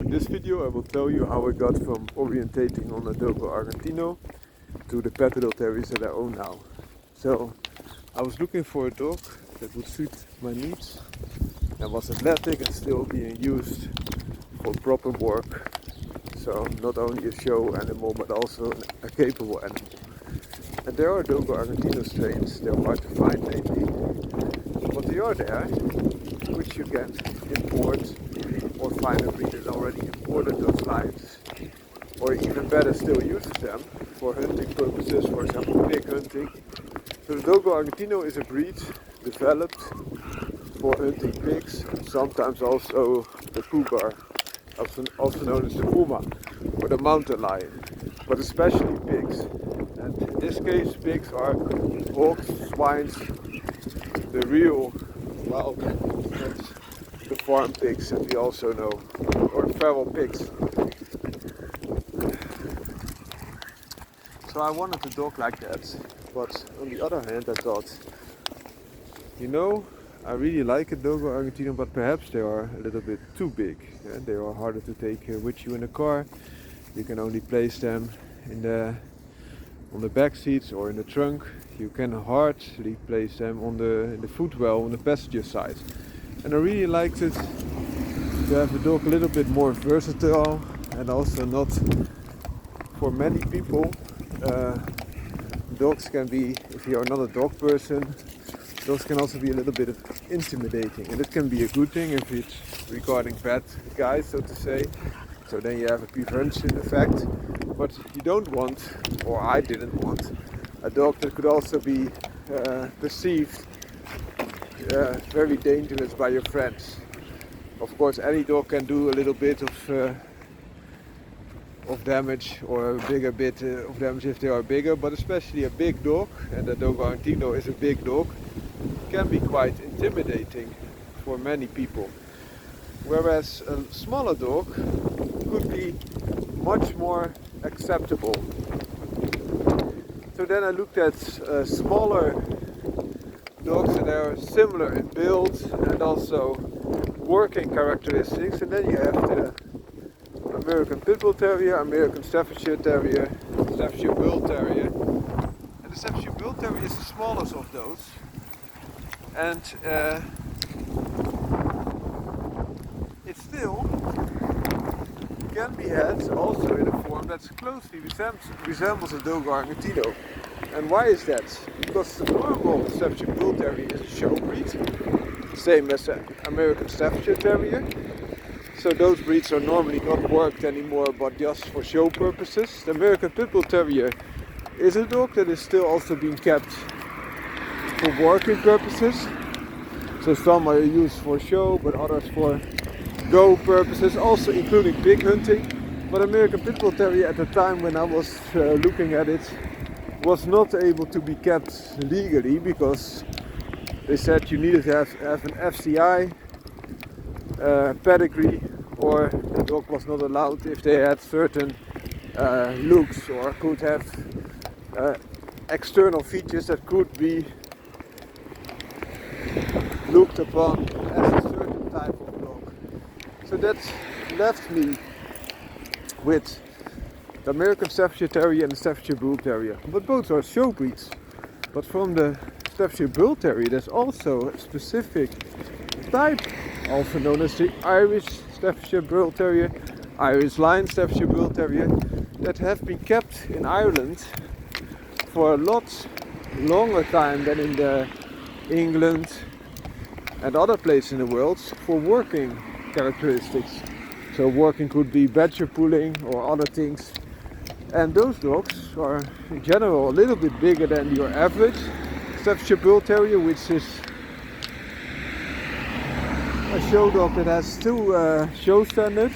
In this video I will tell you how I got from orientating on a Dogo Argentino to the Patado Terriers that I own now. So I was looking for a dog that would suit my needs and was athletic and still being used for proper work. So not only a show animal but also a capable animal. And there are Dogo Argentino strains, they're hard to find lately, but they are there, which you can import or find a breed that already imported those lines, or even better still uses them for hunting purposes, for example pig hunting. So the Dogo Argentino is a breed developed for hunting pigs and sometimes also the cougar, also known as the puma or the mountain lion, but especially pigs. And in this case pigs are hogs, swines, the real wild animals, not the farm pigs that we also know, or feral pigs. So I wanted a dog like that, but on the other hand I thought, I really like a Dogo Argentino, but perhaps they are a little bit too big. They are harder to take with you in the car. You can only place them on the back seats or in the trunk. You can hardly place them in the footwell on the passenger side. And I really liked it to have a dog a little bit more versatile and also not for many people. Dogs can be, if you are not a dog person, dogs can also be a little bit intimidating, and it can be a good thing if it's regarding bad guys, so to say. So then you have a prevention effect, but you don't want, or I didn't want, a dog that could also be perceived very dangerous by your friends. Of course, any dog can do a little bit of damage, or a bigger bit of damage if they are bigger, but especially a big dog, and the Dogo Argentino is a big dog, can be quite intimidating for many people. Whereas a smaller dog could be much more acceptable. So then I looked at smaller dogs that are similar in build and also working characteristics, and then you have the American Pitbull Terrier, American Staffordshire Terrier, Staffordshire Bull Terrier. And the Staffordshire Bull Terrier is the smallest of those, and it still can be had also in a form that closely resembles a Dogo Argentino. And why is that? Because the normal Staffordshire Bull Terrier is a show breed, same as the American Staffordshire Terrier. So those breeds are normally not worked anymore, but just for show purposes. The American Pitbull Terrier is a dog that is still also being kept for working purposes. So some are used for show, but others for go purposes, also including pig hunting. But American Pitbull Terrier at the time when I was looking at it was not able to be kept legally, because they said you needed to have an FCI pedigree, or the dog was not allowed if they had certain looks or could have external features that could be looked upon as a certain type of dog. So that left me with the American Staffordshire Terrier and the Staffordshire Bull Terrier. But both are show breeds. But from the Staffordshire Bull Terrier there's also a specific type, also known as the Irish Staffordshire Bull Terrier, Irish Lion Staffordshire Bull Terrier, that have been kept in Ireland for a lot longer time than in England and other places in the world for working characteristics. So working could be badger pulling or other things. And those dogs are in general a little bit bigger than your average Staffordshire Bull Terrier, which is a show dog that has two show standards.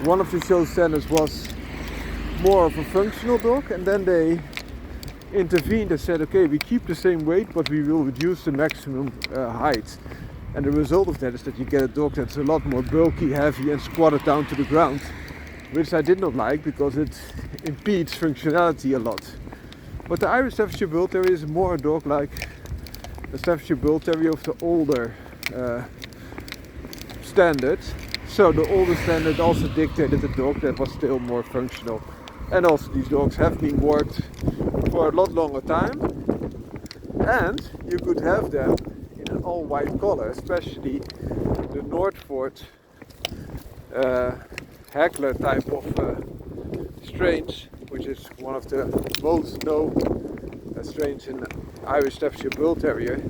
One of the show standards was more of a functional dog, and then they intervened and said, okay, we keep the same weight but we will reduce the maximum height. And the result of that is that you get a dog that's a lot more bulky, heavy and squatted down to the ground, which I did not like because it impedes functionality a lot. But the Irish Staffordshire Bull Terrier is more a dog like the Staffordshire Bull Terrier of the older standard. So the older standard also dictated a dog that was still more functional. And also these dogs have been worked for a lot longer time. And you could have them in an all white color, especially the Northford Haggler type of strains, which is one of the most known strains in Irish Staffordshire Bull Terrier,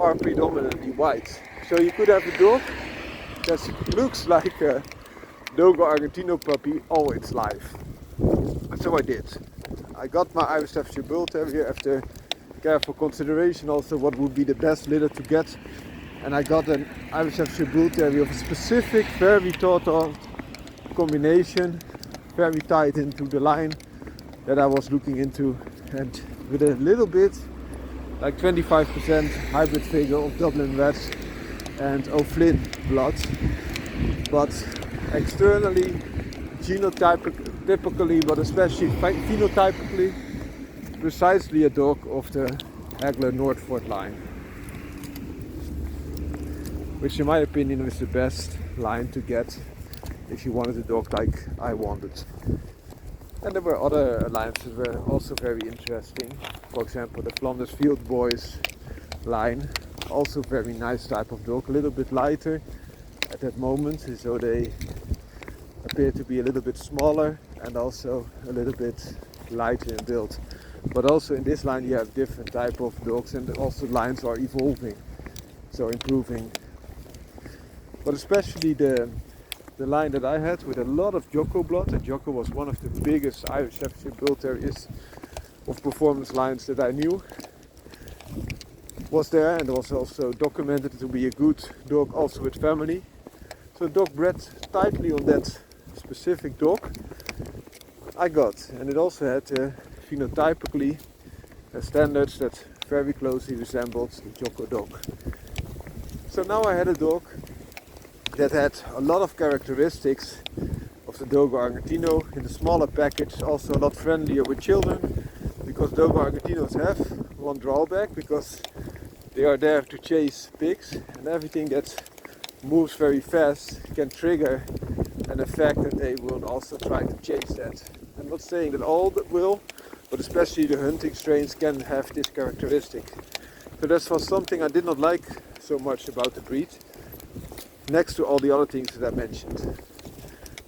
are predominantly white. So you could have a dog that looks like a Dogo Argentino puppy all its life. And so I did. I got my Irish Staffordshire Bull Terrier after careful consideration also what would be the best litter to get, and I got an Irish Staffordshire Bull Terrier of a specific, very thought of combination, very tied into the line that I was looking into, and with a little bit, like 25% hybrid figure of Dublin Red and O'Flynn blood, but externally, genotypically, but especially phenotypically, precisely a dog of the Haggler Northford line, which in my opinion is the best line to get if you wanted a dog like I wanted. And there were other lines that were also very interesting. For example, the Flanders Field Boys line, also very nice type of dog, a little bit lighter at that moment, so they appear to be a little bit smaller and also a little bit lighter in build. But also in this line you have different type of dogs, and also lines are evolving, so improving. But especially the line that I had with a lot of Jocko blood, and Jocko was one of the biggest Irish Staffordshire Bull Terriers of performance lines that I knew, was there, and was also documented to be a good dog also with family. So dog bred tightly on that specific dog I got, and it also had phenotypically standards that very closely resembled the Jocko dog. So now I had a dog that had a lot of characteristics of the Dogo Argentino in the smaller package, also a lot friendlier with children, because Dogo Argentinos have one drawback, because they are there to chase pigs, and everything that moves very fast can trigger an effect that they will also try to chase that. I'm not saying that all that will, but especially the hunting strains can have this characteristic. So that was something I did not like so much about the breed, next to all the other things that I mentioned.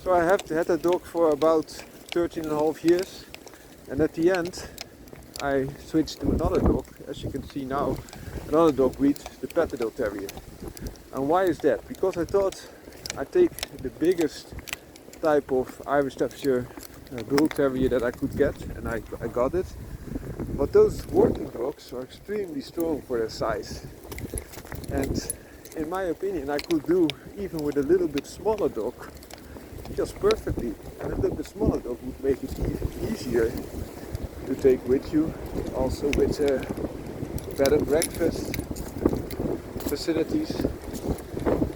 So I had that dog for about 13.5 years, and at the end I switched to another dog, as you can see now, another dog breed, the Patado Terrier. And why is that? Because I thought I'd take the biggest type of Irish Staffordshire Bull Terrier that I could get, and I got it. But those working dogs are extremely strong for their size. And in my opinion, I could do even with a little bit smaller dog just perfectly. And a little bit smaller dog would make it even easier to take with you, also with bed and breakfast facilities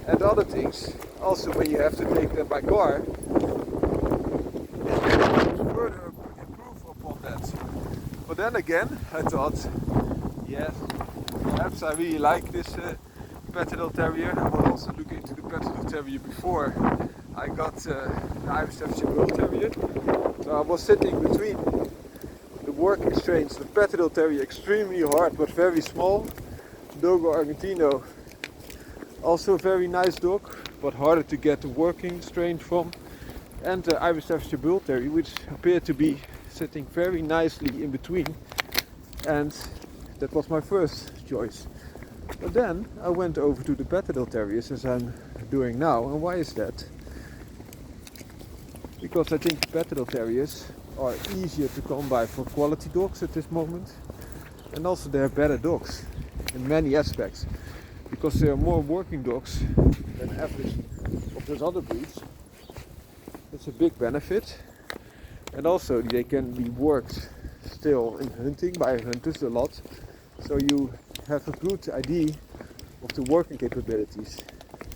and other things. Also when you have to take them by car, further improve upon that. But then again, I thought, yes, perhaps I really like this Patado Terrier. I was also looking into the Patado Terrier before I got the Irish Staffordshire Bull Terrier. So I was sitting between the working strains, the Patado Terrier, extremely hard but very small, Dogo Argentino, also a very nice dog but harder to get the working strain from, and the Irish Staffordshire Bull Terrier, which appeared to be sitting very nicely in between, and that was my first choice. But then I went over to the Patterdale Terriers, as I'm doing now. And why is that? Because I think Patterdale Terriers are easier to come by for quality dogs at this moment, and also they're better dogs in many aspects, because they are more working dogs than average of those other breeds. That's a big benefit. And also they can be worked still in hunting by hunters a lot, so you have a good idea of the working capabilities.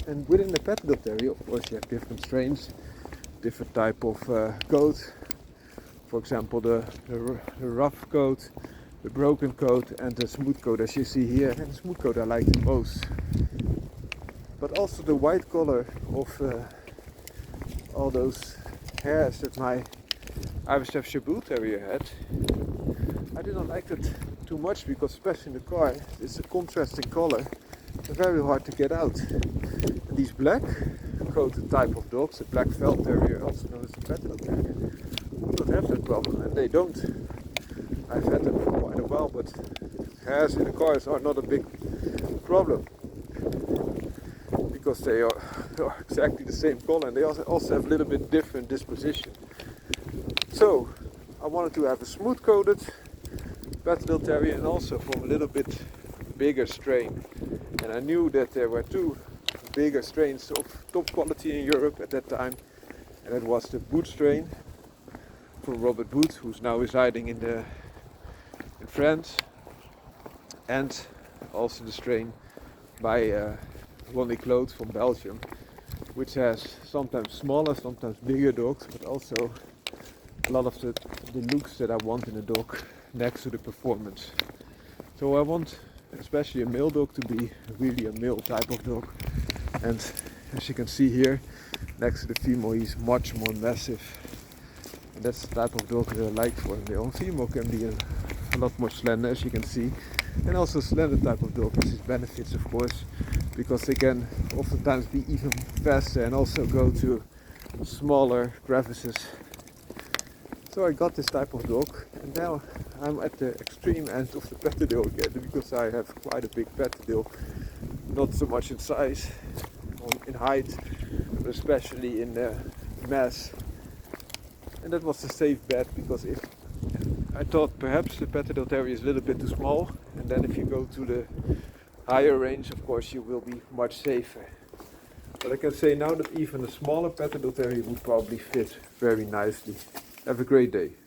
And within the Patado Terrier, of course, you have different strains, different type of coat. For example, the rough coat, the broken coat, and the smooth coat, as you see here. And the smooth coat I like the most. But also the white color of all those hairs that my Staffordshire Bull Terrier had, I didn't like it too much because especially in the car, it's a contrasting color, very hard to get out. And these black coated type of dogs, the black felt terrier, also known as the Patado Terrier, do not have that problem, and they don't. I've had them for quite a while, but hairs in the cars are not a big problem because they are exactly the same color, and they also have a little bit different disposition. So I wanted to have a smooth coated Patterdale Terrier and also from a little bit bigger strain. And I knew that there were two bigger strains of top quality in Europe at that time, and that was the Boot strain from Robert Boot, who's now residing in France, and also the strain by Ronnie Claude from Belgium, which has sometimes smaller, sometimes bigger dogs, but also a lot of the looks that I want in a dog next to the performance. So I want especially a male dog to be really a male type of dog, and as you can see here next to the female, he's much more massive, and that's the type of dog that I like for a male. Female can be a lot more slender, as you can see, and also slender type of dog has its benefits, of course, because they can oftentimes be even faster and also go to smaller crevices. So I got this type of dog, and now I'm at the extreme end of the Patterdale again, because I have quite a big Patterdale, not so much in size, in height, but especially in mass. And that was a safe bet, because if I thought perhaps the Patado Terrier is a little bit too small, and then if you go to the higher range, of course you will be much safer. But I can say now that even a smaller Patado Terrier would probably fit very nicely. Have a great day.